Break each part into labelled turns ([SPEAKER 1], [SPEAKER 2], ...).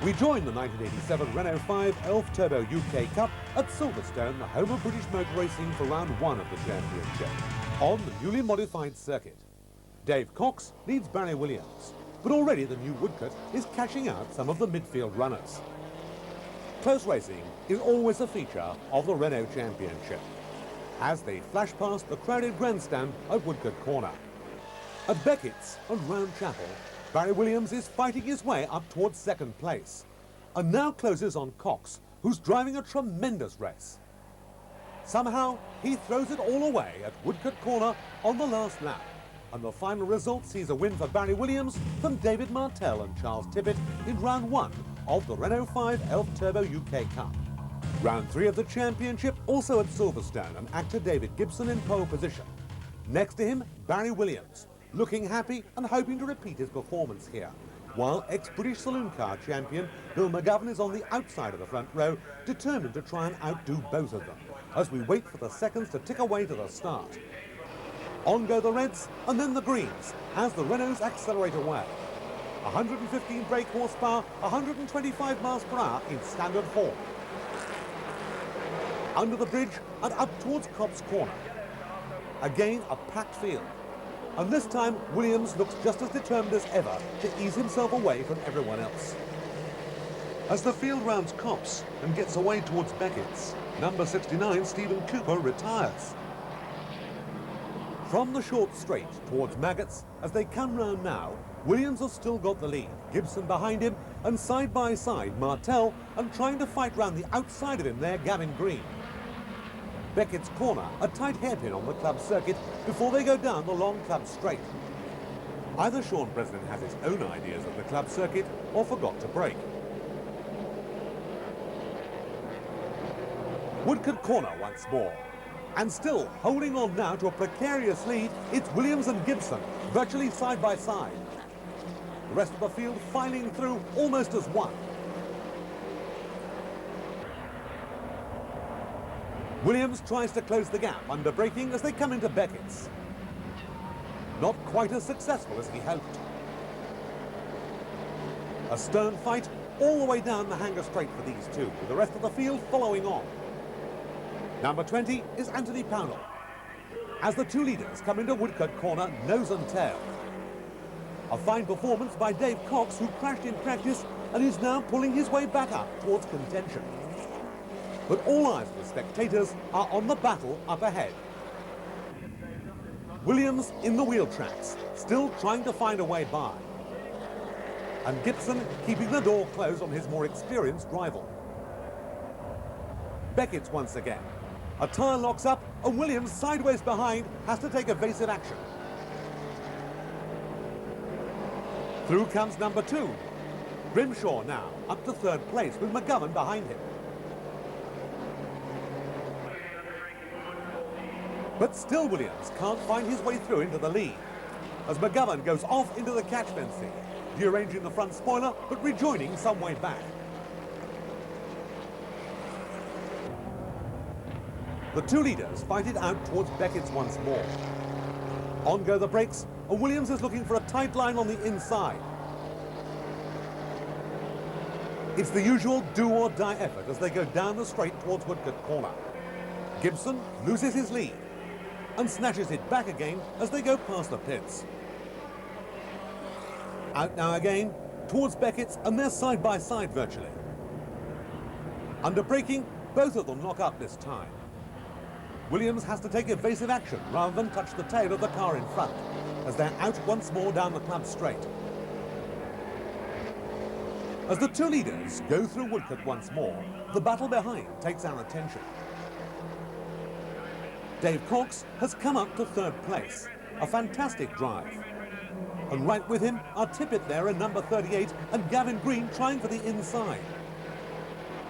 [SPEAKER 1] We join the 1987 Renault 5 Elf Turbo UK Cup at Silverstone, the home of British motor racing, for round one of the championship, on the newly modified circuit. Dave Cox leads Barrie Williams, but already the new Woodcote is cashing out some of the midfield runners. Close racing is always a feature of the Renault Championship, as they flash past the crowded grandstand at Woodcote Corner. At Beckett's and Round Chapel, Barrie Williams is fighting his way up towards second place, and now closes on Cox, who's driving a tremendous race. Somehow, he throws it all away at Woodcote Corner on the last lap, and the final result sees a win for Barrie Williams from David Martell and Charles Tippett in round one of the Renault 5 Elf Turbo UK Cup. Round three of the championship also at Silverstone, and actor David Gibson in pole position. Next to him, Barrie Williams, looking happy and hoping to repeat his performance here, while ex-British saloon car champion Bill McGovern is on the outside of the front row, determined to try and outdo both of them, as we wait for the seconds to tick away to the start. On go the Reds and then the Greens, as the Renaults accelerate away. 115 brake horsepower, 125 miles per hour in standard form. Under the bridge and up towards Copse Corner. Again, a packed field. And this time, Williams looks just as determined as ever to ease himself away from everyone else. As the field rounds Copse and gets away towards Beckett's, number 69, Stephen Cooper, retires. From the short straight towards Maggots, as they come round now, Williams has still got the lead, Gibson behind him, and side by side Martell, and trying to fight round the outside of him there, Gavin Green. Beckett's Corner, a tight hairpin on the club circuit before they go down the long club straight. Either Sean President has his own ideas of the club circuit or forgot to brake. Woodcote Corner once more. And still holding on now to a precarious lead, it's Williams and Gibson, virtually side by side. The rest of the field filing through almost as one. Williams tries to close the gap under braking as they come into Beckett's. Not quite as successful as he hoped. A stern fight all the way down the hanger straight for these two, with the rest of the field following on. Number 20 is Anthony Pownall, as the two leaders come into Woodcote Corner nose and tail. A fine performance by Dave Cox, who crashed in practice and is now pulling his way back up towards contention. But all eyes of the spectators are on the battle up ahead. Williams in the wheel tracks, still trying to find a way by. And Gibson keeping the door closed on his more experienced rival. Beckett's once again. A tyre locks up and Williams, sideways behind, has to take evasive action. Through comes number 2. Grimshaw now up to third place with McGovern behind him. But still Williams can't find his way through into the lead, as McGovern goes off into the catch fencing, rearranging the front spoiler but rejoining some way back. The two leaders fight it out towards Beckett's once more. On go the brakes, and Williams is looking for a tight line on the inside. It's the usual do-or-die effort as they go down the straight towards Woodcote Corner. Gibson loses his lead and snatches it back again as they go past the pits. Out now again towards Beckett's, and they're side by side virtually. Under braking, both of them lock up this time. Williams has to take evasive action rather than touch the tail of the car in front, as they're out once more down the club straight. As the two leaders go through Woodcote once more, the battle behind takes our attention. Dave Cox has come up to third place, a fantastic drive. And right with him are Tippett there in number 38 and Gavin Green trying for the inside.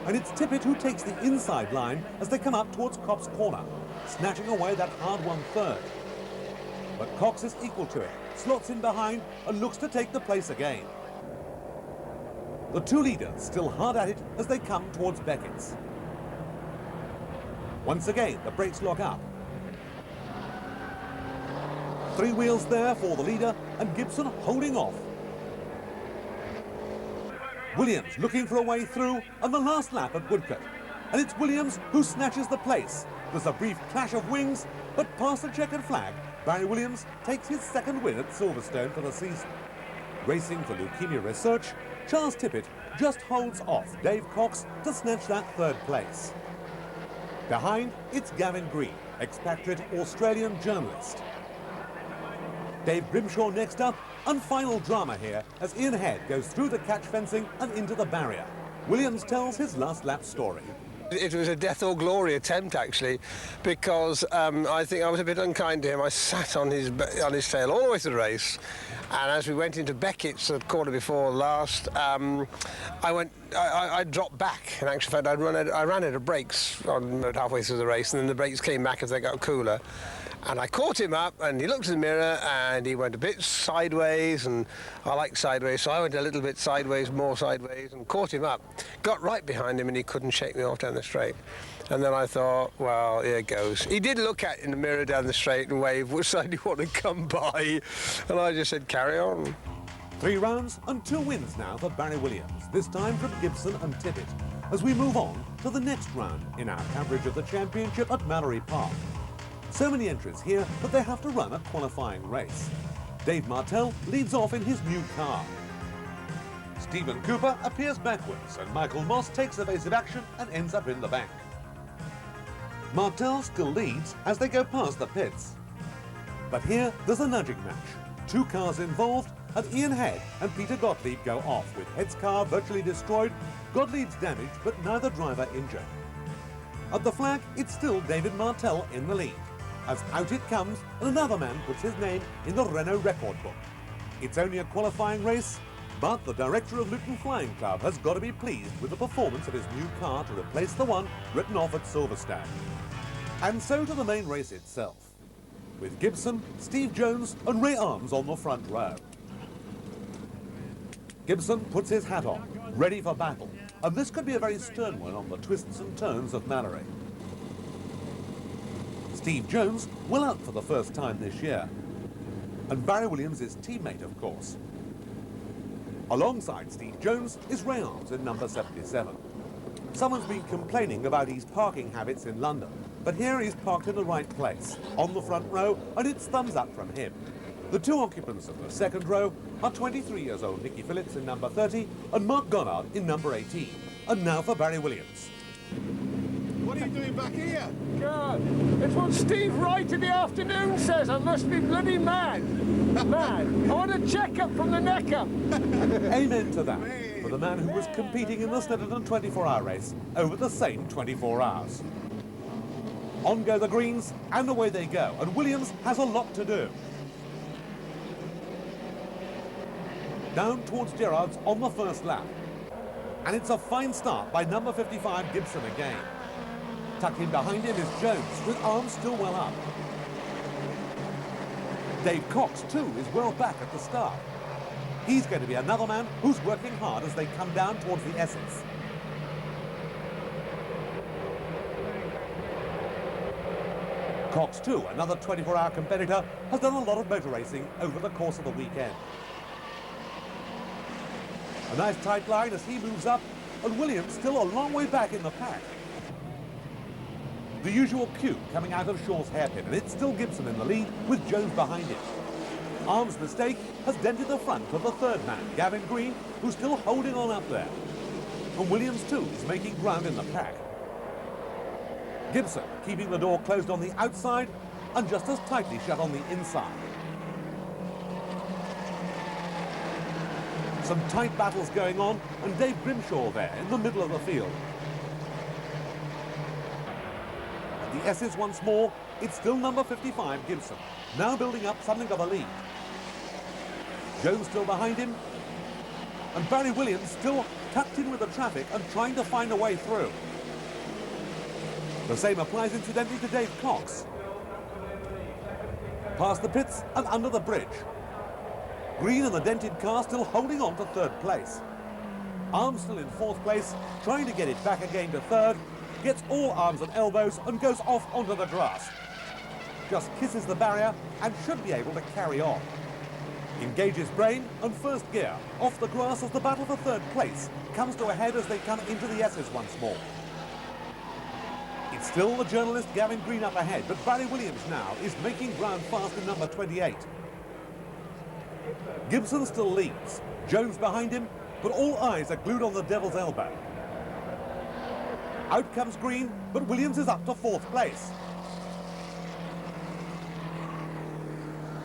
[SPEAKER 1] And it's Tippett who takes the inside line as they come up towards Copse Corner, snatching away that hard-won third. But Cox is equal to it, slots in behind and looks to take the place again. The two leaders still hard at it as they come towards Beckett's. Once again, the brakes lock up. 3 wheels there for the leader, and Gibson holding off. Williams looking for a way through on the last lap at Woodcote. And it's Williams who snatches the place. There's a brief clash of wings, but past the checkered flag, Barrie Williams takes his second win at Silverstone for the season. Racing for leukemia research, Charles Tippett just holds off Dave Cox to snatch that third place. Behind, it's Gavin Green, expatriate Australian journalist. Dave Grimshaw next up, and final drama here as Ian Head goes through the catch fencing and into the barrier. Williams tells his last lap story.
[SPEAKER 2] It was a death or glory attempt, actually, because I think I was a bit unkind to him. I sat on his tail all the way through the race, and as we went into Beckett's the quarter before last, I dropped back. In actual fact, I ran out of brakes about halfway through the race, and then the brakes came back as they got cooler. And I caught him up, and he looked in the mirror, and he went a bit sideways, and I like sideways, so I went a little bit sideways, more sideways, and caught him up. Got right behind him, and he couldn't shake me off down the straight. And then I thought, well, here it goes. He did look at in the mirror down the straight and wave, which side do you want to come by? And I just said, carry on.
[SPEAKER 1] 3 rounds and 2 wins now for Barrie Williams, this time from Gibson and Tippett, as we move on to the next round in our coverage of the championship at Mallory Park. So many entries here that they have to run a qualifying race. Dave Martell leads off in his new car. Stephen Cooper appears backwards and Michael Moss takes evasive action and ends up in the bank. Martell still leads as they go past the pits. But here there's a nudging match. 2 cars involved, and Ian Head and Peter Gottlieb go off with Head's car virtually destroyed, Gottlieb's damaged but neither driver injured. At the flag, it's still David Martell in the lead, as out it comes and another man puts his name in the Renault record book. It's only a qualifying race, but the director of Luton Flying Club has got to be pleased with the performance of his new car to replace the one written off at Silverstone. And so to the main race itself, with Gibson, Steve Jones and Ray Arms on the front row. Gibson puts his hat on, ready for battle, and this could be a very stern one on the twists and turns of Mallory. Steve Jones well out for the first time this year, and Barrie Williams is teammate, of course. Alongside Steve Jones is Ray Arms in number 77. Someone's been complaining about his parking habits in London, but here he's parked in the right place, on the front row, and it's thumbs up from him. The 2 occupants of the second row are 23 years old Nicky Phillips in number 30 and Mark Goddard in number 18. And now for Barrie Williams.
[SPEAKER 3] What are you doing back here?
[SPEAKER 4] God, it's what Steve Wright in the afternoon says. I must be bloody mad. Mad. I want a check-up from the neck up.
[SPEAKER 1] Amen to that, for the man who was competing in the Snetterton 24-hour race over the same 24 hours. On go the greens, and away they go, and Williams has a lot to do. Down towards Gerrard's on the first lap. And it's a fine start by number 55 Gibson again. Tucked in behind him is Jones, with Arms still well up. Dave Cox, too, is well back at the start. He's going to be another man who's working hard as they come down towards the Essex. Cox, too, another 24-hour competitor, has done a lot of motor racing over the course of the weekend. A nice tight line as he moves up, and Williams still a long way back in the pack. The usual cue coming out of Shaw's hairpin, and it's still Gibson in the lead with Jones behind him. Arms' mistake has dented the front of the third man, Gavin Green, who's still holding on up there. And Williams, too, is making ground in the pack. Gibson keeping the door closed on the outside and just as tightly shut on the inside. Some tight battles going on, and Dave Grimshaw there in the middle of the field. At the S's once more, it's still number 55 Gibson, now building up something of a lead. Jones still behind him, and Barrie Williams still tucked in with the traffic and trying to find a way through. The same applies incidentally to Dave Cox. Past the pits and under the bridge. Green and the dented car still holding on to third place. Arms still in fourth place, trying to get it back again to third, gets all arms and elbows and goes off onto the grass. Just kisses the barrier and should be able to carry on. Engages brain and first gear. Off the grass as the battle for third place comes to a head as they come into the S's once more. It's still the journalist Gavin Green up ahead, but Barrie Williams now is making ground fast in number 28. Gibson still leads. Jones behind him, but all eyes are glued on the Devil's Elbow. Out comes Green, but Williams is up to fourth place.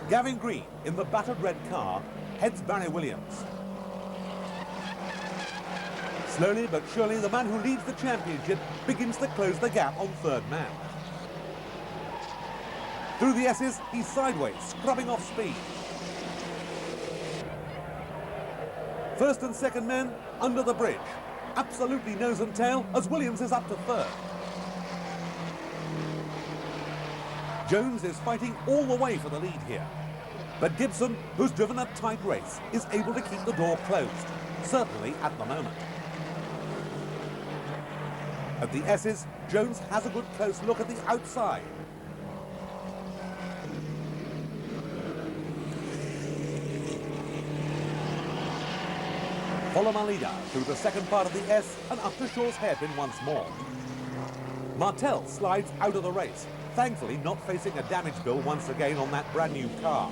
[SPEAKER 1] Gavin Green, in the battered red car, heads Barrie Williams. Slowly but surely, the man who leads the championship begins to close the gap on third man. Through the S's, he's sideways, scrubbing off speed. First and second men under the bridge. Absolutely nose and tail as Williams is up to third. Jones is fighting all the way for the lead here. But Gibson, who's driven a tight race, is able to keep the door closed, certainly at the moment. At the S's, Jones has a good close look at the outside. Follow my leader through the second part of the S and up to Shaw's hairpin once more. Martel slides out of the race, thankfully not facing a damage bill once again on that brand new car.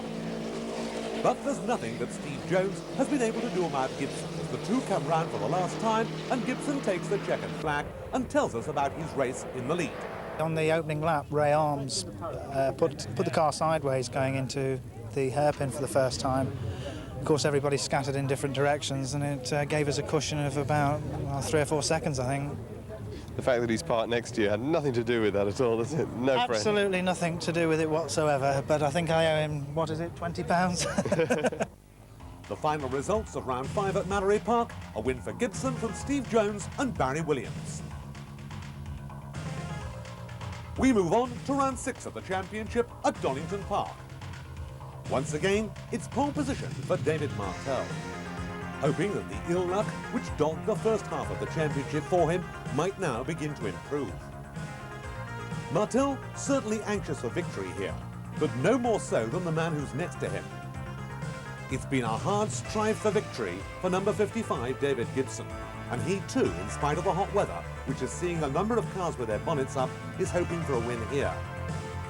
[SPEAKER 1] But there's nothing that Steve Jones has been able to do about Gibson as the two come round for the last time and Gibson takes the checkered flag and tells us about his race in the lead.
[SPEAKER 5] On the opening lap, Ray Arms put the car sideways going into the hairpin for the first time. Of course, everybody scattered in different directions and it gave us a cushion of about 3 or 4 seconds, I think.
[SPEAKER 6] The fact that he's parked next to you had nothing to do with that at all, does it? No,
[SPEAKER 5] absolutely nothing to do with it whatsoever, but I think I owe him, what is it, £20?
[SPEAKER 1] The final results of round 5 at Mallory Park, a win for Gibson from Steve Jones and Barrie Williams. We move on to round 6 of the championship at Donington Park. Once again, it's pole position for David Martel, hoping that the ill luck which dogged the first half of the championship for him might now begin to improve. Martel certainly anxious for victory here, but no more so than the man who's next to him. It's been a hard strive for victory for number 55, David Gibson, and he too, in spite of the hot weather, which is seeing a number of cars with their bonnets up, is hoping for a win here.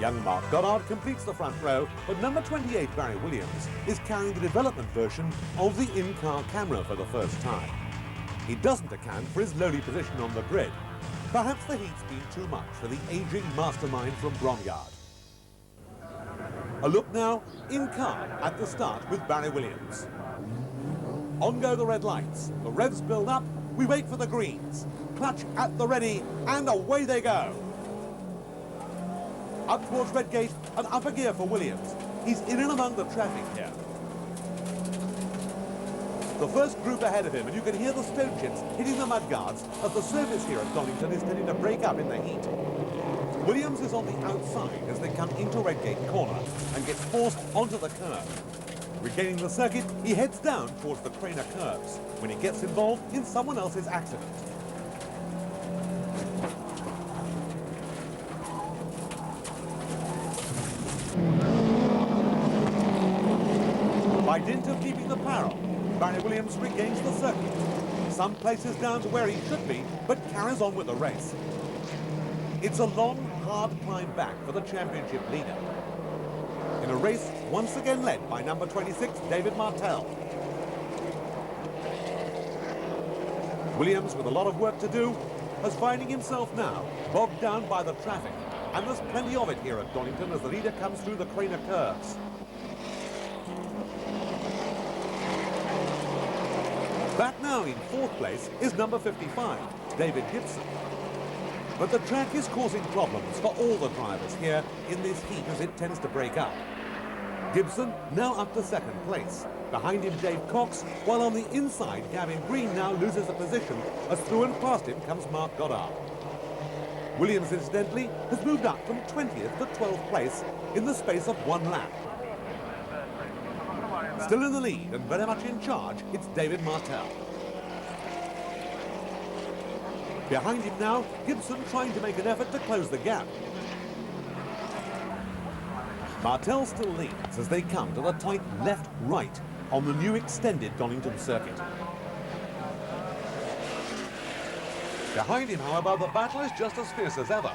[SPEAKER 1] Young Mark Goddard completes the front row, but number 28, Barrie Williams, is carrying the development version of the in-car camera for the first time. He doesn't account for his lowly position on the grid. Perhaps the heat's been too much for the aging mastermind from Bromyard. A look now in-car at the start with Barrie Williams. On go the red lights, the revs build up, we wait for the greens. Clutch at the ready, and away they go. Up towards Redgate and up a gear for Williams. He's in and among the traffic here. The first group ahead of him, and you can hear the stone chips hitting the mudguards as the surface here at Donington is tending to break up in the heat. Williams is on the outside as they come into Redgate corner and gets forced onto the curve. Regaining the circuit, he heads down towards the Craner curves when he gets involved in someone else's accident. By dint of keeping the parallel, Barrie Williams regains the circuit. Some places down to where he should be, but carries on with the race. It's a long, hard climb back for the championship leader. In a race once again led by number 26, David Martel. Williams, with a lot of work to do, is finding himself now bogged down by the traffic. And there's plenty of it here at Donington as the leader comes through the Craner curves. Back now in fourth place is number 55, David Gibson. But the track is causing problems for all the drivers here in this heat as it tends to break up. Gibson now up to second place. Behind him Dave Cox, while on the inside Gavin Green now loses a position as through and past him comes Mark Goddard. Williams, incidentally, has moved up from 20th to 12th place in the space of one lap. Still in the lead and very much in charge, it's David Martel. Behind him now, Gibson trying to make an effort to close the gap. Martel still leads as they come to the tight left-right on the new extended Donington circuit. Behind him, however, the battle is just as fierce as ever.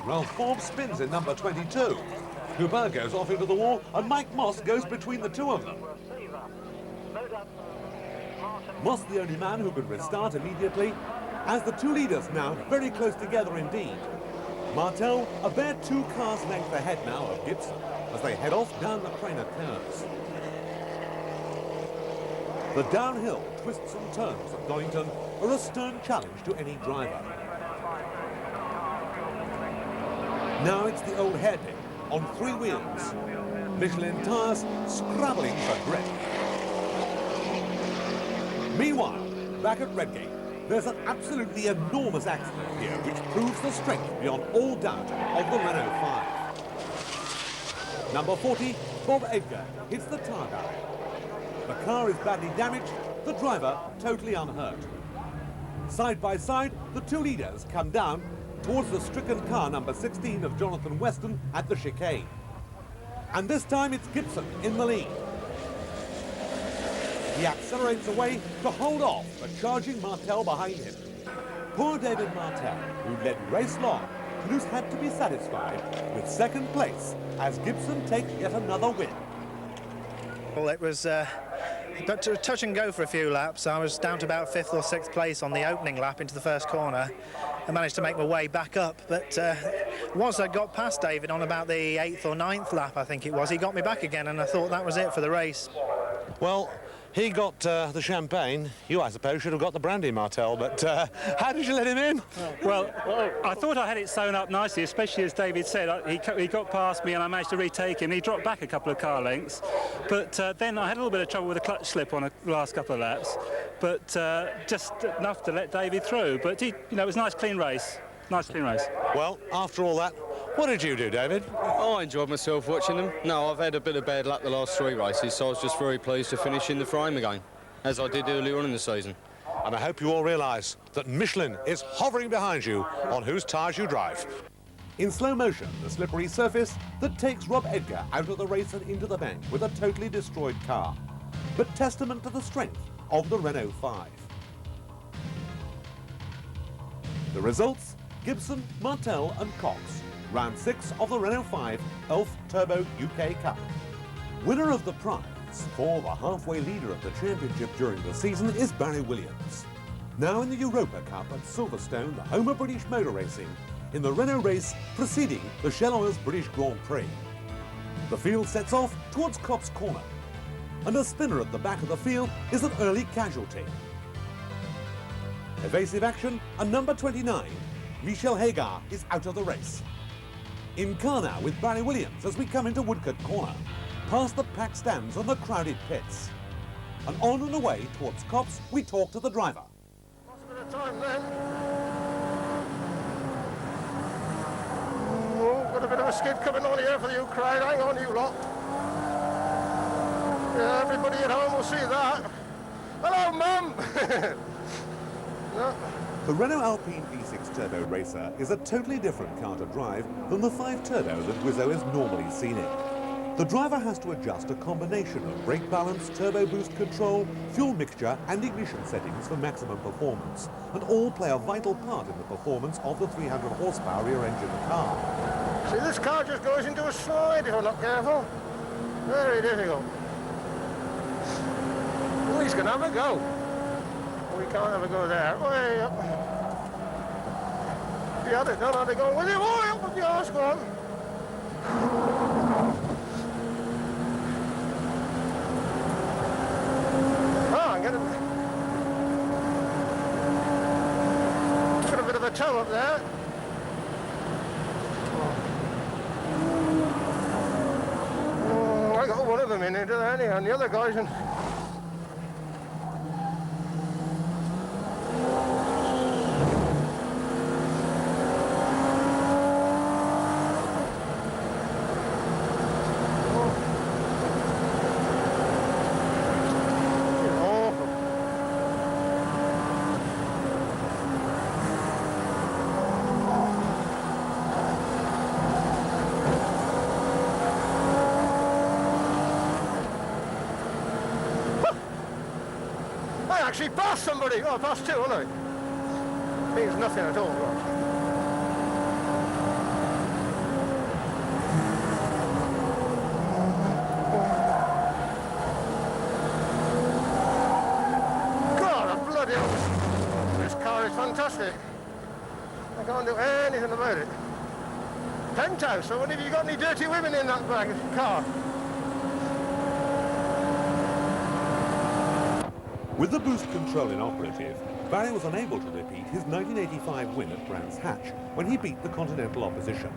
[SPEAKER 1] Ralph Forbes spins in number 22. Hubert goes off into the wall, and Mike Moss goes between the two of them. Moss the only man who can restart immediately, as the two leaders now very close together indeed. Martel a bare 2 cars length ahead now of Gibson as they head off down the Craner curves. The downhill twists and turns of Donington are a stern challenge to any driver. Now it's the old hairpin on 3 wheels. Michelin tyres scrabbling for grip. Meanwhile, back at Redgate, there's an absolutely enormous accident here which proves the strength beyond all doubt of the Renault 5. Number 40, Bob Edgar, hits the tyre barrier. The car is badly damaged, the driver totally unhurt. Side by side, the two leaders come down towards the stricken car number 16 of Jonathan Weston at the chicane. And this time it's Gibson in the lead. He accelerates away to hold off the charging Martel behind him. Poor David Martel, who led race long, and who's had to be satisfied with second place as Gibson takes yet another win.
[SPEAKER 5] Well, it was touch and go for a few laps. I was down to about 5th or 6th place on the opening lap into the first corner. I managed to make my way back up, but once I got past David on about the 8th or 9th lap, I think it was, he got me back again, and I thought that was it for the race.
[SPEAKER 7] Well, he got the champagne. You, I suppose, should have got the brandy, Martel, but how did you let him in?
[SPEAKER 8] Well, I thought I had it sewn up nicely, especially as David said. He got past me and I managed to retake him. He dropped back a couple of car lengths, but then I had a little bit of trouble with a clutch slip on the last couple of laps, but just enough to let David through. But, it was a nice, clean race. Nice, clean race.
[SPEAKER 7] Well, after all that, what did you do, David?
[SPEAKER 9] Oh, I enjoyed myself watching them. No, I've had a bit of bad luck the last 3 races, so I was just very pleased to finish in the frame again, as I did earlier on in the season.
[SPEAKER 7] And I hope you all realise that Michelin is hovering behind you on whose tyres you drive.
[SPEAKER 1] In slow motion, the slippery surface that takes Rob Edgar out of the race and into the bank with a totally destroyed car, but testament to the strength of the Renault 5. The results: Gibson, Martel and Cox. Round 6 of the Renault 5 Elf Turbo UK Cup. Winner of the prize for the halfway leader of the championship during the season is Barrie Williams. Now in the Europa Cup at Silverstone, the home of British motor racing, in the Renault race preceding the Shell Oil's British Grand Prix. The field sets off towards Copse Corner, and a spinner at the back of the field is an early casualty. Evasive action, and number 29, Michel Hagar, is out of the race. In car now with Barrie Williams as we come into Woodcote Corner, past the packed stands and the crowded pits. And on and away towards Copse, we talk to the driver.
[SPEAKER 4] Lost a bit of time then. Oh, got a bit of a skid coming on here for you crowd. Hang on, you lot. Yeah, everybody at home will see that. Hello, Mum! No.
[SPEAKER 1] The Renault Alpine A610 Turbo Racer is a totally different car to drive than the 5 Turbo that Guzzo is normally seen in. The driver has to adjust a combination of brake balance, turbo boost control, fuel mixture and ignition settings for maximum performance, and all play a vital part in the performance of the 300 horsepower rear-engine car.
[SPEAKER 4] See, this car just goes into a slide if I'm not careful. Very difficult. Oh, he's going to have a go. We can't have a go there. Way up. The other don't have to go with him. Oh, up with the arse, go on. Oh, I'm getting... Got a bit of a toe up there. Oh, I got one of them in it, anyhow, and the other guy's in...
[SPEAKER 2] actually passed somebody. Oh, I passed two, haven't I? Means nothing at all, right? God, bloody hell. This car is fantastic. I can't do anything about it. Penthouse, I wonder if you got any dirty women in that bag car.
[SPEAKER 1] With the boost control inoperative, Barrie was unable to repeat his 1985 win at Brands Hatch when he beat the Continental opposition.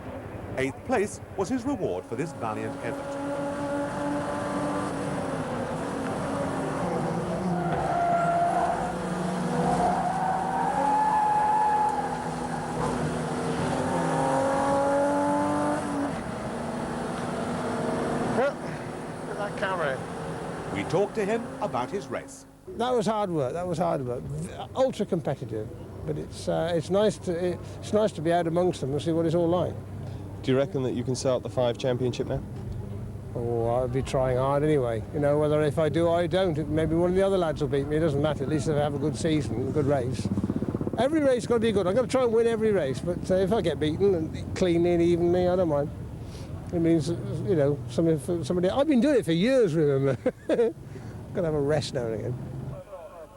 [SPEAKER 1] 8th place was his reward for this valiant effort.
[SPEAKER 2] Get that camera in.
[SPEAKER 1] We talked to him about his race.
[SPEAKER 2] That was hard work. That was hard work. Ultra competitive, but it's nice to be out amongst them and see what it's all like.
[SPEAKER 6] Do you reckon that you can sell out the 5 championship now?
[SPEAKER 2] Oh, I'll be trying hard anyway. You know, whether if I do or I don't, maybe one of the other lads will beat me. It doesn't matter. At least if I have a good season, a good race. Every race got to be good. I've got to try and win every race. But if I get beaten and cleanly and evenly, I don't mind. It means, you know, something for somebody. I've been doing it for years. Remember, got to have a rest now and again.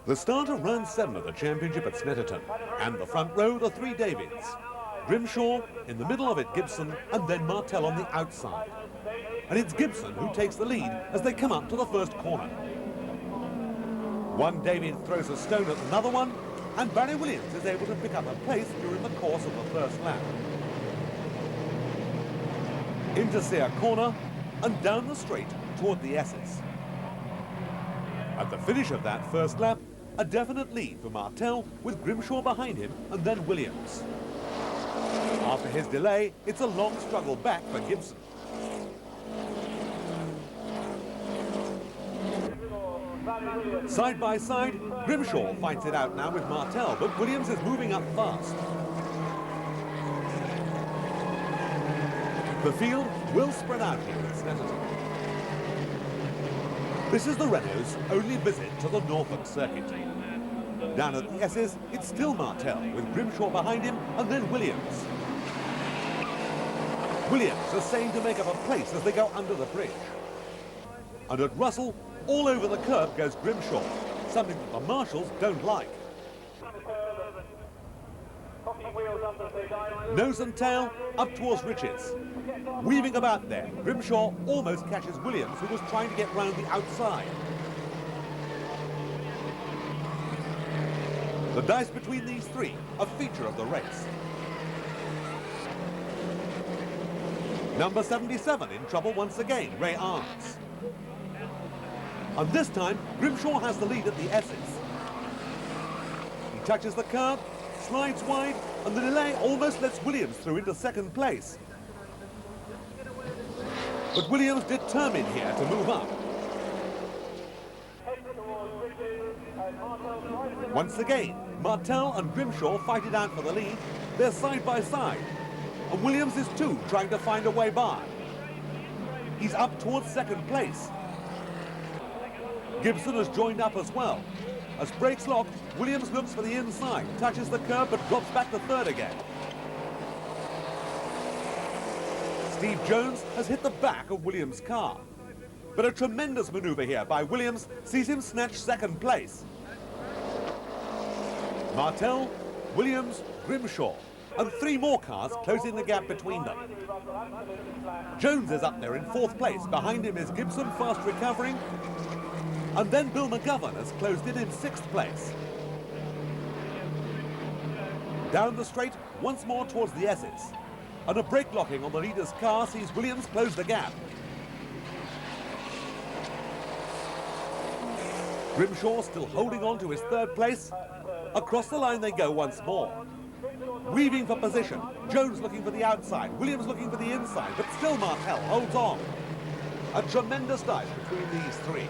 [SPEAKER 1] The start of round 7 of the championship at Snetterton, and the front row, the 3 Davids. Grimshaw, in the middle of it Gibson, and then Martell on the outside. And it's Gibson who takes the lead as they come up to the first corner. One David throws a stone at another one, and Barrie Williams is able to pick up a pace during the course of the first lap. Into Sear Corner, and down the straight toward the Esses. At the finish of that first lap, a definite lead for Martell, with Grimshaw behind him, and then Williams. After his delay, it's a long struggle back for Gibson. Side by side, Grimshaw fights it out now with Martell, but Williams is moving up fast. The field will spread out here at Snetterton. This is the Renault's only visit to the Norfolk circuit. Down at the S's, it's still Martell, with Grimshaw behind him, and then Williams. Williams is saying to make up a place as they go under the bridge. And at Russell, all over the curb goes Grimshaw, something that the marshals don't like. Nose and tail up towards Riches. Weaving about there, Grimshaw almost catches Williams, who was trying to get round the outside. The dice between these 3, a feature of the race. Number 77 in trouble once again, Ray Arms. And this time, Grimshaw has the lead at the Esses. He touches the curb, slides wide, and the delay almost lets Williams through into second place. But Williams determined here to move up. Once again, Martell and Grimshaw fight it out for the lead. They're side by side. And Williams is too, trying to find a way by. He's up towards second place. Gibson has joined up as well. As brakes lock, Williams looks for the inside, touches the curb but drops back to third again. Steve Jones has hit the back of Williams' car. But a tremendous manoeuvre here by Williams sees him snatch second place. Martell, Williams, Grimshaw, and 3 more cars closing the gap between them. Jones is up there in 4th place. Behind him is Gibson, fast recovering. And then Bill McGovern has closed in 6th place. Down the straight, once more towards the Esses. And a brake locking on the leader's car sees Williams close the gap. Grimshaw still holding on to his 3rd place. Across the line they go once more. Weaving for position. Jones looking for the outside. Williams looking for the inside. But still Martell holds on. A tremendous dive between these 3.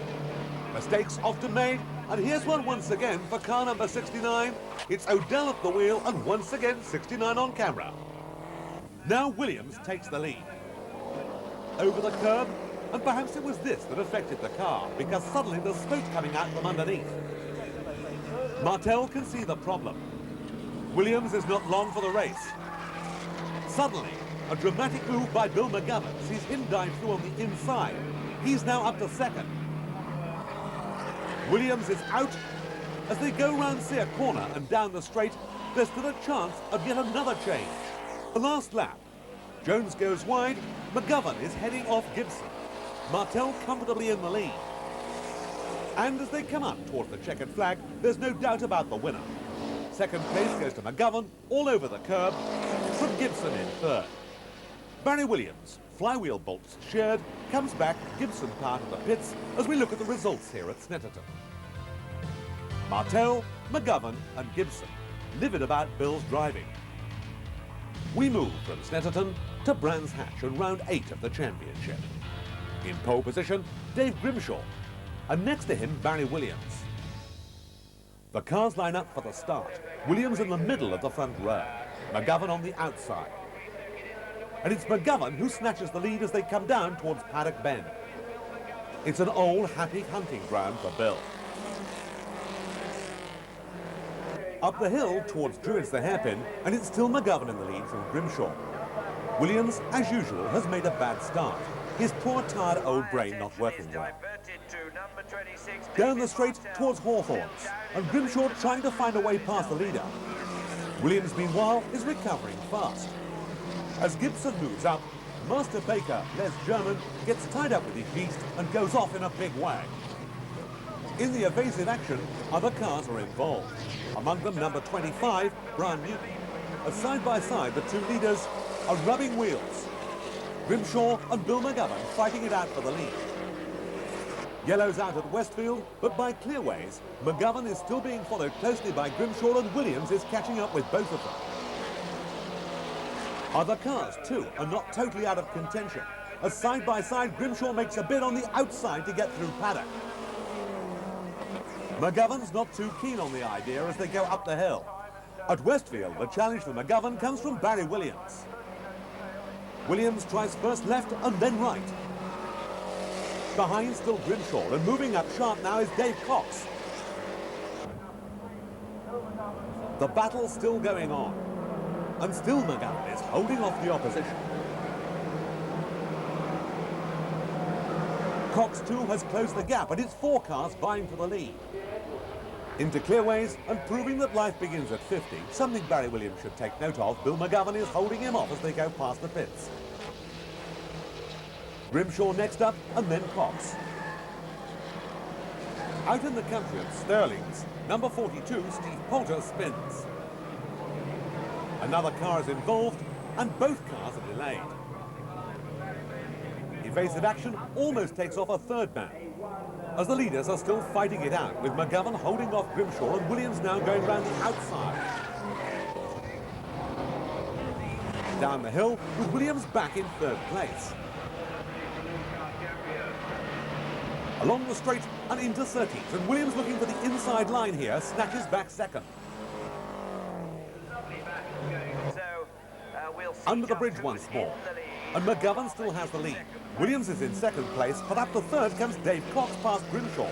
[SPEAKER 1] Mistakes often made. And here's one once again for car number 69. It's O'Dell at the wheel and once again 69 on camera. Now Williams takes the lead. Over the curb, and perhaps it was this that affected the car, because suddenly there's smoke coming out from underneath. Martel can see the problem. Williams is not long for the race. Suddenly, a dramatic move by Bill McGovern sees him dive through on the inside. He's now up to second. Williams is out. As they go round Sear Corner and down the straight, there's still a chance of yet another change. The last lap. Jones goes wide. McGovern is heading off Gibson. Martel comfortably in the lead. And as they come up towards the checkered flag, there's no doubt about the winner. Second place goes to McGovern, all over the curb, from Gibson in third. Barrie Williams, flywheel bolts shared, comes back, Gibson part of the pits, as we look at the results here at Snetterton. Martel, McGovern and Gibson, livid about Bill's driving. We move from Snetterton to Brands Hatch and round 8 of the championship. In pole position, Dave Grimshaw, and next to him, Barrie Williams. The cars line up for the start. Williams in the middle of the front row, McGovern on the outside. And it's McGovern who snatches the lead as they come down towards Paddock Bend. It's an old, happy hunting ground for Bill. Up the hill towards Druids the hairpin, and it's still McGovern in the lead from Grimshaw. Williams, as usual, has made a bad start. His poor, tired old brain not working well. Down the straight towards Hawthorns, and Grimshaw trying to find a way past the leader. Williams, meanwhile, is recovering fast. As Gibson moves up, Master Baker, Les German, gets tied up with his beast and goes off in a big way. In the evasive action, other cars are involved. Among them, number 25, Brian Newton. As side by side, the two leaders are rubbing wheels. Grimshaw and Bill McGovern fighting it out for the lead. Yellow's out at Westfield, but by clearways, McGovern is still being followed closely by Grimshaw, and Williams is catching up with both of them. Other cars, too, are not totally out of contention. As side by side, Grimshaw makes a bid on the outside to get through Paddock. McGovern's not too keen on the idea as they go up the hill. At Westfield, the challenge for McGovern comes from Barrie Williams. Williams tries first left and then right. Behind still Grimshaw, and moving up sharp now is Dave Cox. The battle's still going on, and still McGovern is holding off the opposition. Cox too has closed the gap, and it's 4 cars vying for the lead. Into clearways, and proving that life begins at 50, something Barrie Williams should take note of, Bill McGovern is holding him off as they go past the pits. Grimshaw next up, and then Cox. Out in the country at Stirling's, number 42, Steve Poulter, spins. Another car is involved, and both cars are delayed. Evasive action almost takes off a third man, as the leaders are still fighting it out, with McGovern holding off Grimshaw and Williams now going round the outside. Down the hill, with Williams back in third place. Along the straight and into 30s, and Williams looking for the inside line here, snatches back second. Under the bridge once more, and McGovern still has the lead. Williams is in second place, but up to third comes Dave Cox past Grimshaw.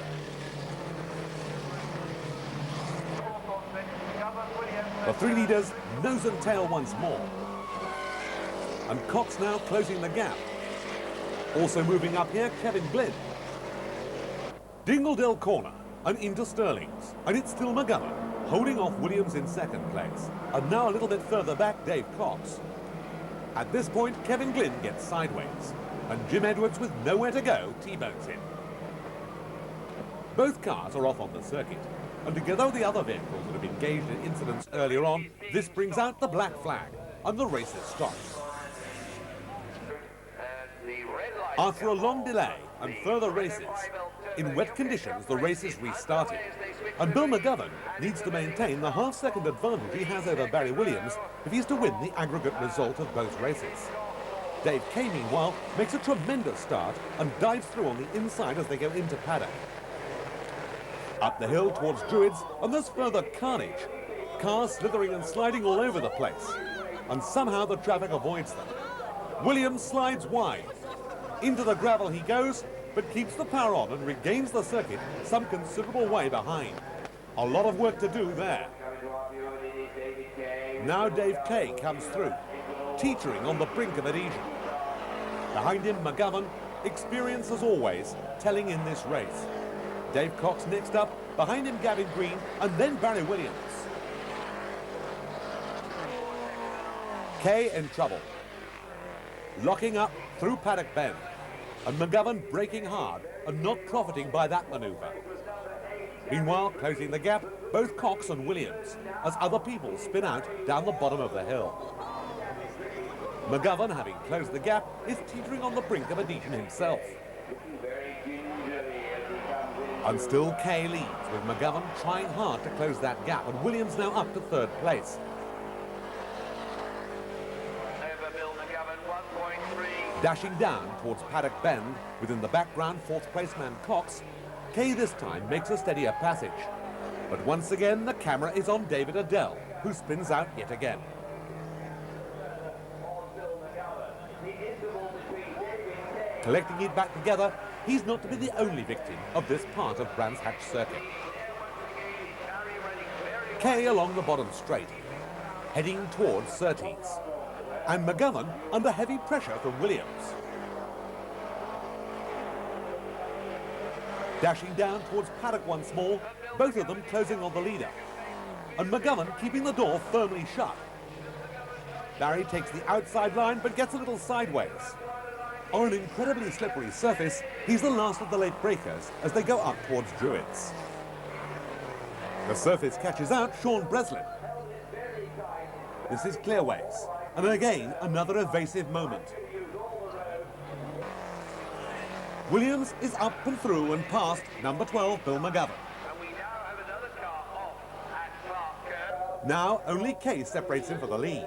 [SPEAKER 1] The 3 leaders nose and tail once more. And Cox now closing the gap. Also moving up here, Kevin Glynn. Dingledale Corner and into Stirling's, and it's still McGovern holding off Williams in second place. And now a little bit further back, Dave Cox. At this point, Kevin Glynn gets sideways, and Jim Edwards, with nowhere to go, T-bones him. Both cars are off on the circuit, and together with the other vehicles that have engaged in incidents earlier on, this brings out the black flag, and the race is stopped. After a long delay and further races, in wet conditions, the race is restarted, and Bill McGovern needs to maintain the half-second advantage he has over Barrie Williams if he's to win the aggregate result of both races. Dave Kay, meanwhile, makes a tremendous start and dives through on the inside as they go into Paddock. Up the hill towards Druids, and there's further carnage. Cars slithering and sliding all over the place, and somehow the traffic avoids them. Williams slides wide. Into the gravel he goes, but keeps the power on and regains the circuit some considerable way behind. A lot of work to do there. Now Dave Kay comes through, teetering on the brink of adhesion. Behind him, McGovern, experience as always, telling in this race. Dave Cox next up, behind him Gavin Green, and then Barrie Williams. Kay in trouble. Locking up through Paddock Bend, and McGovern braking hard and not profiting by that manoeuvre. Meanwhile, closing the gap, both Cox and Williams, as other people spin out down the bottom of the hill. McGovern, having closed the gap, is teetering on the brink of adhesion himself. And still Kay leads, with McGovern trying hard to close that gap, and Williams now up to third place. Dashing down towards Paddock Bend, within the background fourth place man Cox, Kay this time makes a steadier passage. But once again, the camera is on David Adele, who spins out yet again. Collecting it back together, he's not to be the only victim of this part of Brands Hatch circuit. Kay along the bottom straight, heading towards Surtees, and McGovern under heavy pressure from Williams. Dashing down towards Paddock once more, both of them closing on the leader, and McGovern keeping the door firmly shut. Barrie takes the outside line but gets a little sideways. On an incredibly slippery surface, he's the last of the late breakers as they go up towards Druids. The surface catches out Sean Breslin. This is Clearways, and again another evasive moment. Williams is up and through and past number 12, Bill McGovern. Now only Kay separates him for the lead.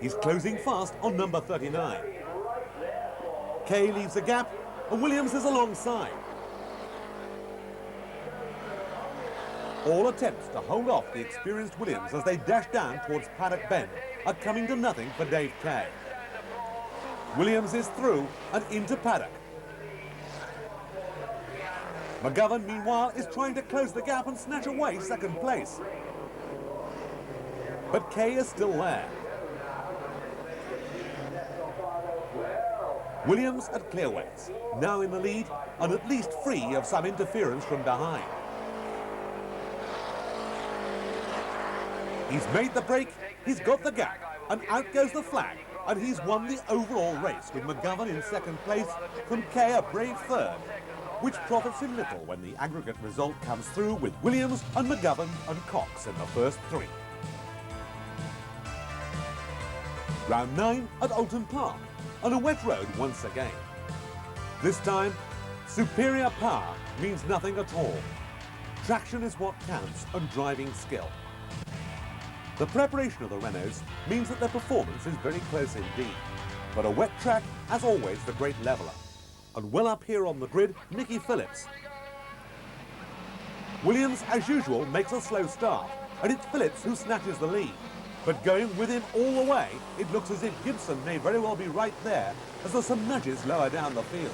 [SPEAKER 1] He's closing fast on number 39. Kay leaves the gap, and Williams is alongside. All attempts to hold off the experienced Williams as they dash down towards Paddock Bend are coming to nothing for Dave Kay. Williams is through and into Paddock. McGovern, meanwhile, is trying to close the gap and snatch away second place. But Kay is still there. Williams at Clearways, now in the lead and at least free of some interference from behind. He's made the break, he's got the gap, and out goes the flag, and he's won the overall race with McGovern in second place from Kay a brave third, which profits him little when the aggregate result comes through with Williams and McGovern and Cox in the first three. Round 9 at Oulton Park, on a wet road once again. This time, superior power means nothing at all. Traction is what counts and driving skill. The preparation of the Renaults means that their performance is very close indeed. But a wet track, as always, the great leveller. And well up here on the grid, Nicky Phillips. Williams, as usual, makes a slow start, and it's Phillips who snatches the lead. But going with him all the way, it looks as if Gibson may very well be right there, as there's some nudges lower down the field.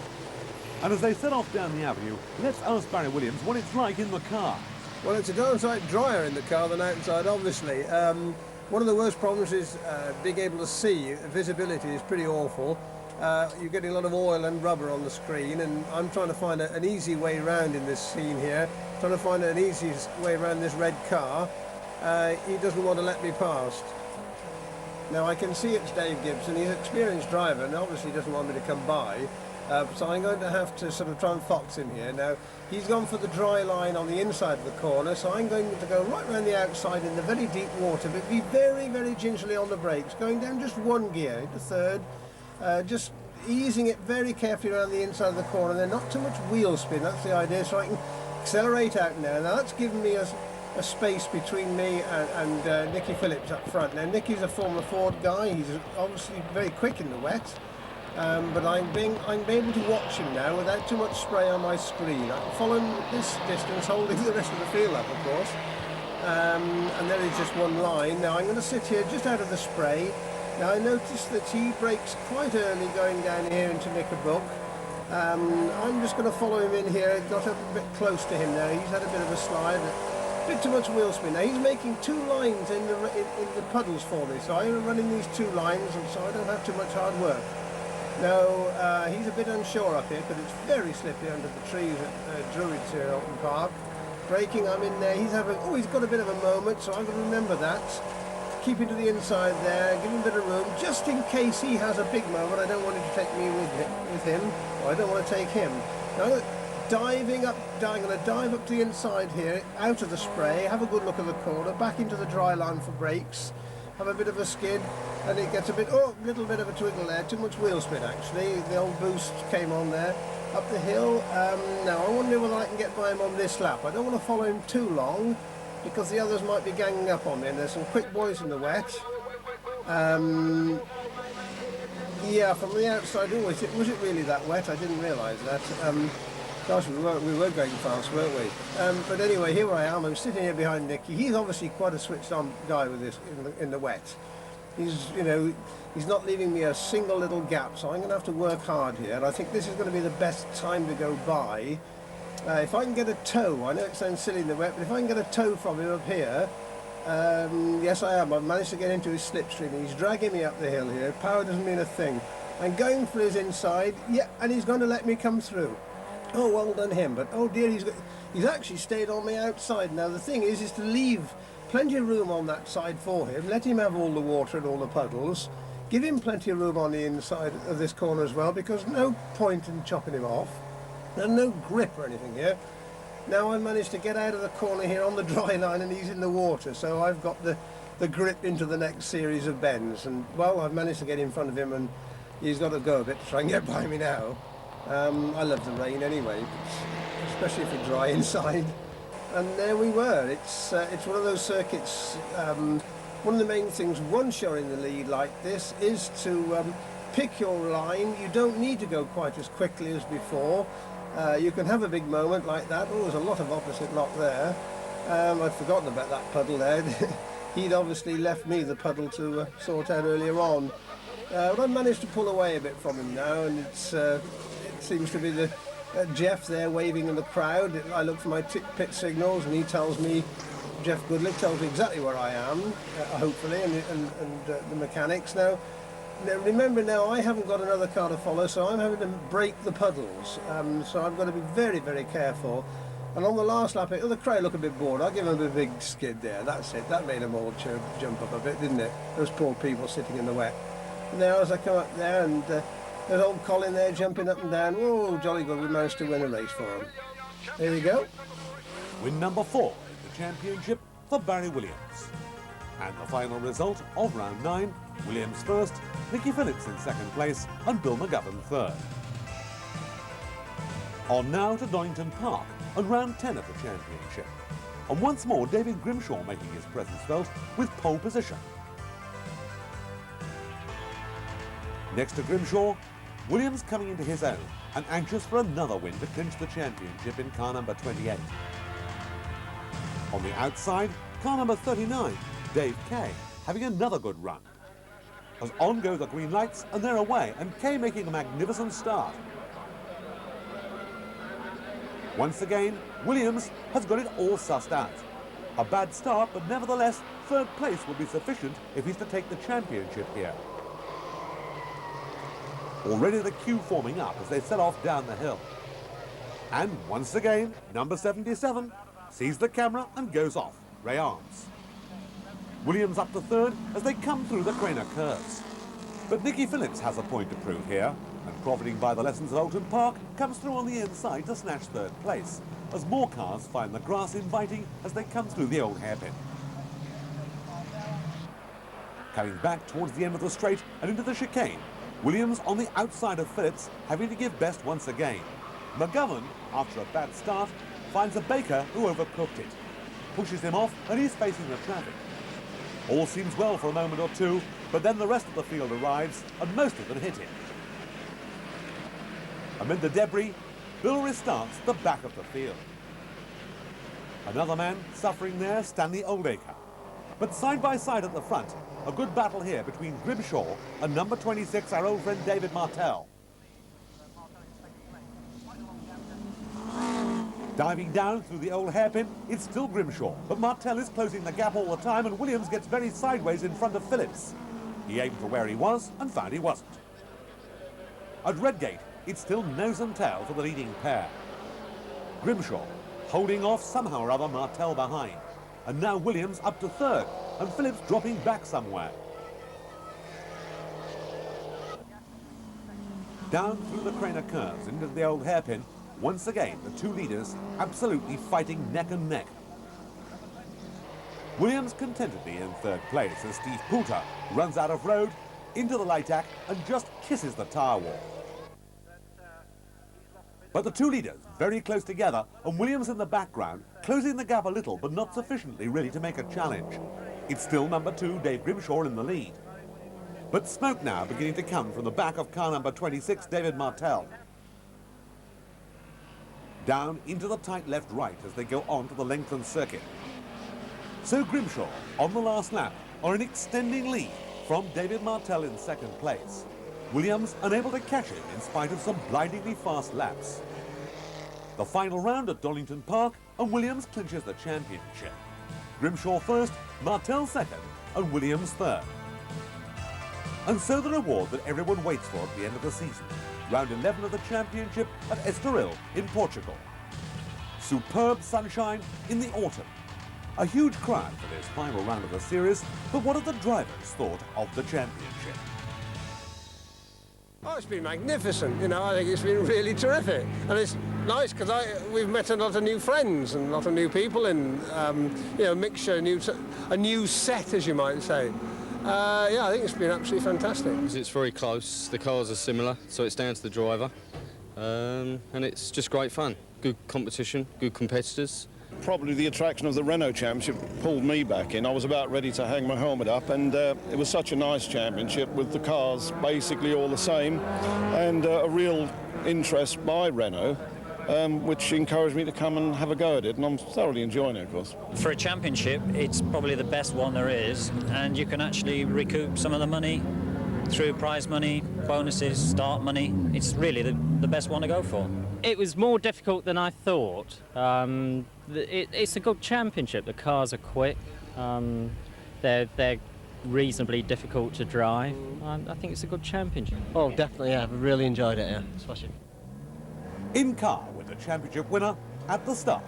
[SPEAKER 1] And as they set off down the avenue, let's ask Barrie Williams what it's like in the car.
[SPEAKER 2] Well, it's a darn sight drier in the car than outside, obviously. One of the worst problems is being able to see. Visibility is pretty awful. You're getting a lot of oil and rubber on the screen, and I'm trying to find an easy way round in this scene here, trying to find an easy way around this red car. He doesn't want to let me past. Now I can see it's Dave Gibson, he's an experienced driver and obviously doesn't want me to come by, so I'm going to have to sort of try and fox him here. Now he's gone for the dry line on the inside of the corner, so I'm going to go right around the outside in the very deep water, but be very, very gingerly on the brakes, going down just one gear, into third, just easing it very carefully around the inside of the corner, then not too much wheel spin, that's the idea, so I can accelerate out now. Now that's given me a space between me and Nicky Phillips up front. Now Nicky's a former Ford guy, he's obviously very quick in the wet, but I'm able to watch him now without too much spray on my screen. I can follow him at this distance, holding the rest of the field up, of course. And there is just one line. Now I'm going to sit here just out of the spray. Now I noticed that he brakes quite early going down here into Knickerbrook. I'm just going to follow him in here. Got a bit close to him there. He's had a bit of a slide. A bit too much wheel spin. Now he's making 2 lines in the puddles for me, so I'm running these 2 lines, and so I don't have too much hard work. Now he's a bit unsure up here because it's very slippery under the trees at Druids here at Oulton Park. Braking, I'm in there. He's got a bit of a moment, so I'm going to remember that. Keep him to the inside there, give him a bit of room, just in case he has a big moment. I don't want him to take me with him, or I don't want to take him. Now, I'm going to dive up to the inside here, out of the spray, have a good look at the corner, back into the dry line for brakes, have a bit of a skid, and it gets a little bit of a twiddle there, too much wheel spin actually. The old boost came on there, up the hill. Now, I wonder whether I can get by him on this lap. I don't want to follow him too long, because the others might be ganging up on me, and there's some quick boys in the wet. Yeah, from the outside, was it really that wet? I didn't realise that. Gosh, we were going fast, weren't we? But anyway, here I am. I'm sitting here behind Nicky. He's obviously quite a switched-on guy with this in the wet. He's not leaving me a single little gap, so I'm going to have to work hard here. And I think this is going to be the best time to go by. If I can get a tow, I know it sounds silly in the wet, but if I can get a tow from him up here, yes I am. I've managed to get into his slipstream. He's dragging me up the hill here. Power doesn't mean a thing. I'm going for his inside, yeah, and he's going to let me come through. Oh, well done him, but oh dear, he's actually stayed on the outside. Now the thing is to leave plenty of room on that side for him, let him have all the water and all the puddles, give him plenty of room on the inside of this corner as well, because no point in chopping him off. There's no grip or anything here. Now I managed to get out of the corner here on the dry line, and he's in the water, so I've got the grip into the next series of bends, and well, I've managed to get in front of him, and he's got to go a bit to try and get by me now. I love the rain anyway, especially if it's dry inside. And there we were. It's one of those circuits. One of the main things once you're in the lead like this is to pick your line. You don't need to go quite as quickly as before. You can have a big moment like that. Oh, there's a lot of opposite lock there. I'd forgotten about that puddle there. He'd obviously left me the puddle to sort out earlier on. But I managed to pull away a bit from him now, and it seems to be Jeff there waving in the crowd. I look for my pit signals, and he tells me, Jeff Goodlick tells me exactly where I am, hopefully, and the mechanics now. Now, remember now, I haven't got another car to follow, so I'm having to break the puddles. So I've got to be very, very careful. And on the last lap, the crowd look a bit bored. I'll give them a big skid there. That's it. That made them all jump up a bit, didn't it? Those poor people sitting in the wet. And there, as I come up there, and there's old Colin there jumping up and down. Oh, jolly good. We managed to win a race for him. There you go.
[SPEAKER 1] Win number 4 in the championship for Barrie Williams. And the final result of round 9, Williams first, Nicky Phillips in second place, and Bill McGovern third. On now to Donington Park and round 10 of the championship. And once more, David Grimshaw making his presence felt with pole position. Next to Grimshaw, Williams coming into his own and anxious for another win to clinch the championship in car number 28. On the outside, car number 39, Dave Kay, having another good run. As on go the green lights, and they're away, and Kay making a magnificent start. Once again, Williams has got it all sussed out. A bad start, but nevertheless, third place will be sufficient if he's to take the championship here. Already the queue forming up as they set off down the hill. And once again, number 77 sees the camera and goes off, Ray Arms. Williams up to third as they come through the Craner curves. But Nicky Phillips has a point to prove here, and profiting by the lessons at Oulton Park, comes through on the inside to snatch third place, as more cars find the grass inviting as they come through the old hairpin. Coming back towards the end of the straight and into the chicane, Williams on the outside of Phillips, having to give best once again. McGovern, after a bad start, finds a Baker who overcooked it, pushes him off, and he's facing the traffic. All seems well for a moment or two, but then the rest of the field arrives, and most of them hit him. Amid the debris, Bill restarts the back of the field. Another man suffering there, Stanley Oldacre. But side by side at the front, a good battle here between Grimshaw and number 26, our old friend David Martell. Diving down through the old hairpin, it's still Grimshaw, but Martel is closing the gap all the time and Williams gets very sideways in front of Phillips. He aimed for where he was and found he wasn't. At Redgate, it's still nose and tail for the leading pair. Grimshaw holding off somehow or other Martel behind. And now Williams up to third and Phillips dropping back somewhere. Down through the Craner curves into the old hairpin, once again the two leaders absolutely fighting neck and neck. Williams contentedly in third place as Steve Poulter runs out of road into the light act and just kisses the tyre wall. But the two leaders very close together and Williams in the background closing the gap a little but not sufficiently really to make a challenge. It's still number 2 Dave Grimshaw in the lead. But smoke now beginning to come from the back of car number 26 David Martel. Down into the tight left-right as they go on to the lengthened circuit. So Grimshaw on the last lap are an extending lead from David Martel in second place. Williams unable to catch him in spite of some blindingly fast laps. The final round at Donington Park and Williams clinches the championship. Grimshaw first, Martel second and Williams third. And so the reward that everyone waits for at the end of the season. Round 11 of the championship at Estoril in Portugal. Superb sunshine in the autumn. A huge crowd for this final round of the series, but what have the drivers thought of the championship?
[SPEAKER 2] Oh, it's been magnificent, you know, I think it's been really terrific. And it's nice because we've met a lot of new friends and a lot of new people and, you know, mixture, a new set, as you might say. Yeah, I think it's been absolutely fantastic.
[SPEAKER 9] It's very close, the cars are similar, so it's down to the driver. And it's just great fun. Good competition, good competitors.
[SPEAKER 3] Probably the attraction of the Renault Championship pulled me back in. I was about ready to hang my helmet up, and it was such a nice championship with the cars basically all the same, and a real interest by Renault, which encouraged me to come and have a go at it, and I'm thoroughly enjoying it, of course.
[SPEAKER 10] For a championship, it's probably the best one there is, and you can actually recoup some of the money through prize money, bonuses, start money. It's really the best one to go for.
[SPEAKER 11] It was more difficult than I thought. It's a good championship. The cars are quick. They're reasonably difficult to drive. I think it's a good championship.
[SPEAKER 12] Oh, definitely, yeah. I've really enjoyed it, yeah. Smashing.
[SPEAKER 1] In car with the championship winner at the start.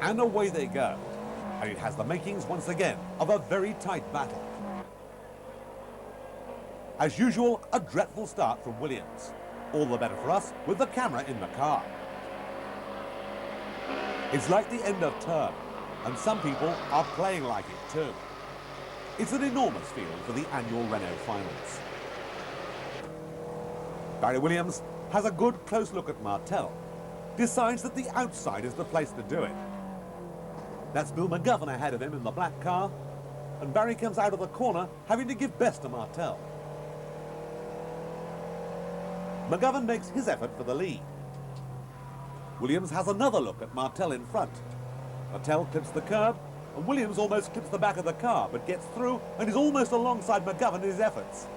[SPEAKER 1] And away they go. And it has the makings once again of a very tight battle. As usual, a dreadful start from Williams. All the better for us with the camera in the car. It's like the end of term, and some people are playing like it too. It's an enormous field for the annual Renault finals. Barrie Williams has a good close look at Martel, decides that the outside is the place to do it. That's Bill McGovern ahead of him in the black car, and Barrie comes out of the corner having to give best to Martel. McGovern makes his effort for the lead. Williams has another look at Martel in front. Martel clips the curb, and Williams almost clips the back of the car, but gets through and is almost alongside McGovern in his efforts.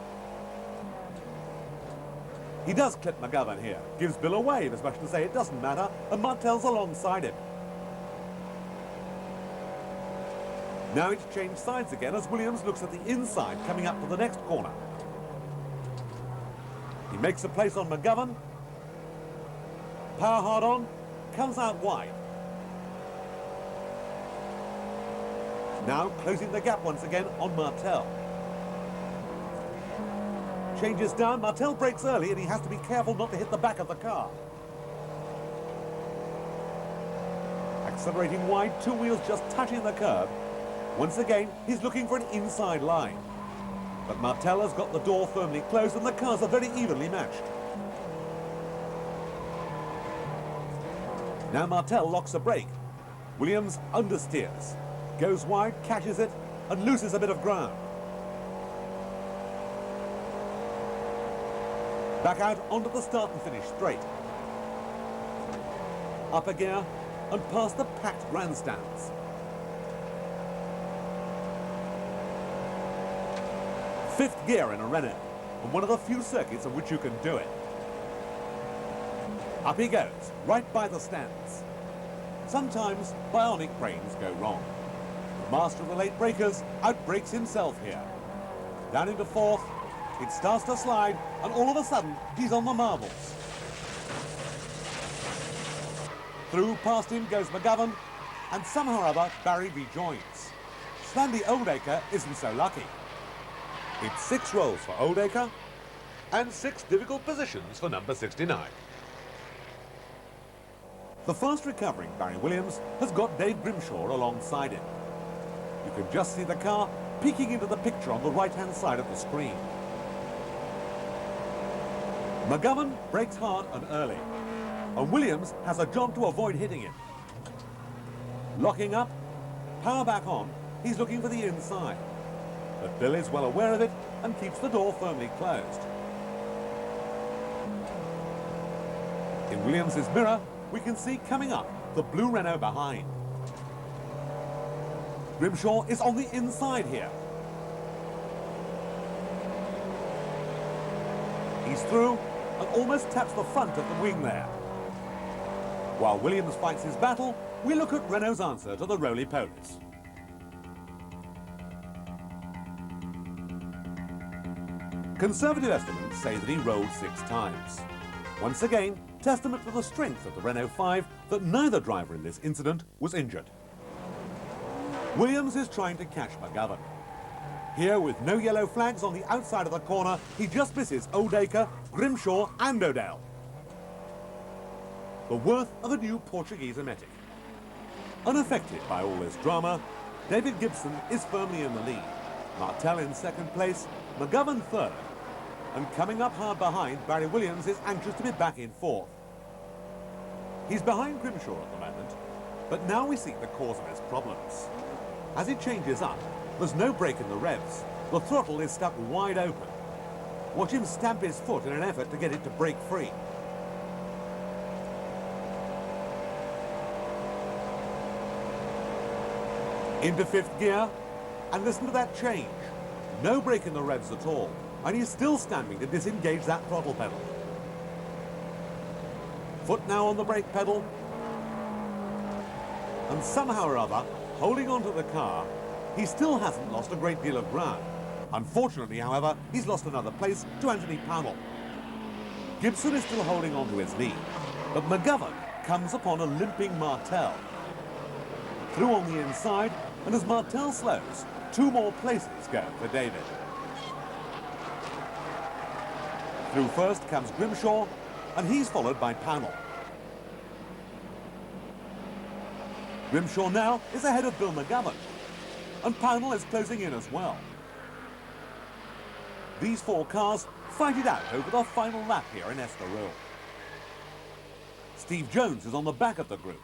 [SPEAKER 1] He does clip McGovern here, gives Bill a wave as much to say it doesn't matter, and Martel's alongside him. Now it's changed sides again as Williams looks at the inside coming up to the next corner. He makes a place on McGovern. Power hard on, comes out wide. Now closing the gap once again on Martel. Changes down, Martel brakes early and he has to be careful not to hit the back of the car. Accelerating wide, two wheels just touching the curb. Once again, he's looking for an inside line. But Martel has got the door firmly closed and the cars are very evenly matched. Now Martel locks a brake. Williams understeers, goes wide, catches it, and loses a bit of ground. Back out onto the start and finish straight. Up a gear and past the packed grandstands. Fifth gear in a Renault, and one of the few circuits on which you can do it. Up he goes, right by the stands. Sometimes bionic brains go wrong. The master of the late breakers outbreaks himself here. Down into fourth, it starts to slide, and all of a sudden, he's on the marbles. Through past him goes McGovern, and somehow or other, Barrie rejoins. Slandy Oldacre isn't so lucky. It's 6 rolls for Oldacre, and 6 difficult positions for number 69. The fast recovering Barrie Williams has got Dave Grimshaw alongside him. You can just see the car peeking into the picture on the right-hand side of the screen. McGovern brakes hard and early, and Williams has a job to avoid hitting him. Locking up, power back on, he's looking for the inside. But Bill is well aware of it and keeps the door firmly closed. In Williams's mirror, we can see coming up the blue Renault behind. Grimshaw is on the inside here. He's through and almost taps the front of the wing there. While Williams fights his battle, we look at Renault's answer to the roly-polies. Conservative estimates say that he rolled 6 times. Once again, testament to the strength of the Renault 5 that neither driver in this incident was injured. Williams is trying to catch McGovern. Here, with no yellow flags on the outside of the corner, he just misses Oldacre, Grimshaw and O'Dell. The worth of a new Portuguese emetic. Unaffected by all this drama, David Gibson is firmly in the lead. Martel in second place, McGovern third, and coming up hard behind, Barrie Williams is anxious to be back in fourth. He's behind Grimshaw at the moment, but now we see the cause of his problems. As it changes up, there's no break in the revs. The throttle is stuck wide open. Watch him stamp his foot in an effort to get it to break free. Into 5th gear, and listen to that change. No break in the revs at all, and he's still stamping to disengage that throttle pedal. Foot now on the brake pedal, and somehow or other, holding onto the car, he still hasn't lost a great deal of ground. Unfortunately, however, he's lost another place to Anthony Pownell. Gibson is still holding on to his lead, but McGovern comes upon a limping Martel. Through on the inside, and as Martel slows, 2 more places go for David. Through first comes Grimshaw, and he's followed by Pownell. Grimshaw now is ahead of Bill McGovern, and Pownell is closing in as well. These 4 cars fight it out over the final lap here in Estoril. Steve Jones is on the back of the group.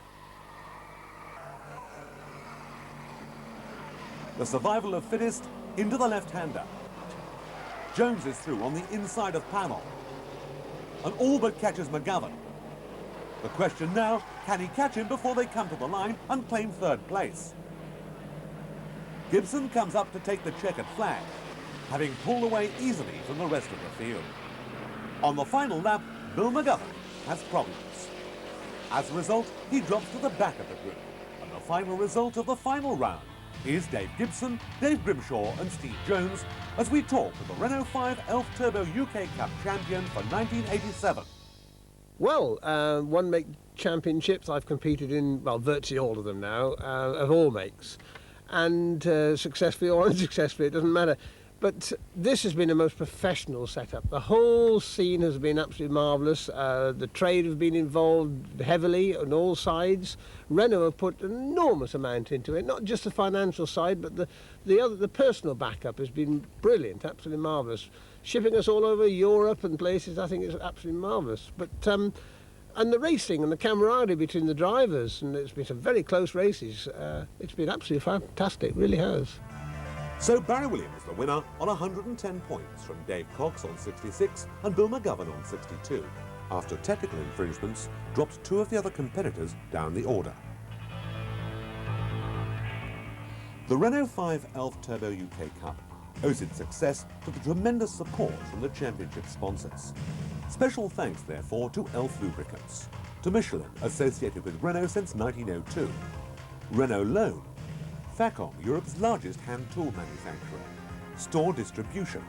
[SPEAKER 1] The survival of fittest into the left-hander. Jones is through on the inside of Pownell, and all but catches McGovern. The question now, can he catch him before they come to the line and claim 3rd place? Gibson comes up to take the checkered flag, having pulled away easily from the rest of the field. On the final lap, Bill McGovern has problems. As a result, he drops to the back of the group, and the final result of the final round is Dave Gibson, Dave Grimshaw and Steve Jones as we talk to the Renault 5 Elf Turbo UK Cup champion for 1987.
[SPEAKER 2] Well, one-make championships I've competed in, well, virtually all of them now, of all makes. And successfully or unsuccessfully, it doesn't matter. But this has been a most professional setup. The whole scene has been absolutely marvellous. The trade have been involved heavily on all sides. Renault have put an enormous amount into it, not just the financial side, but the personal backup has been brilliant, absolutely marvellous. Shipping us all over Europe and places, I think it's absolutely marvellous. But and the racing and the camaraderie between the drivers, and it's been some very close races. It's been absolutely fantastic, really has.
[SPEAKER 1] So Barrie Williams, the winner, on 110 points from Dave Cox on 66 and Bill McGovern on 62. After technical infringements, dropped 2 of the other competitors down the order. The Renault 5 Elf Turbo UK Cup owes its success to the tremendous support from the championship sponsors. Special thanks, therefore, to Elf Lubricants, to Michelin, associated with Renault since 1902, Renault Loan, Facom, Europe's largest hand tool manufacturer, Store Distribution,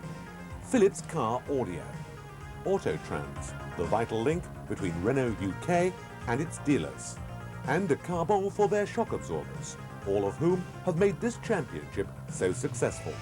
[SPEAKER 1] Philips Car Audio, Autotrans, the vital link between Renault UK and its dealers, and de Carbon for their shock absorbers, all of whom have made this championship so successful.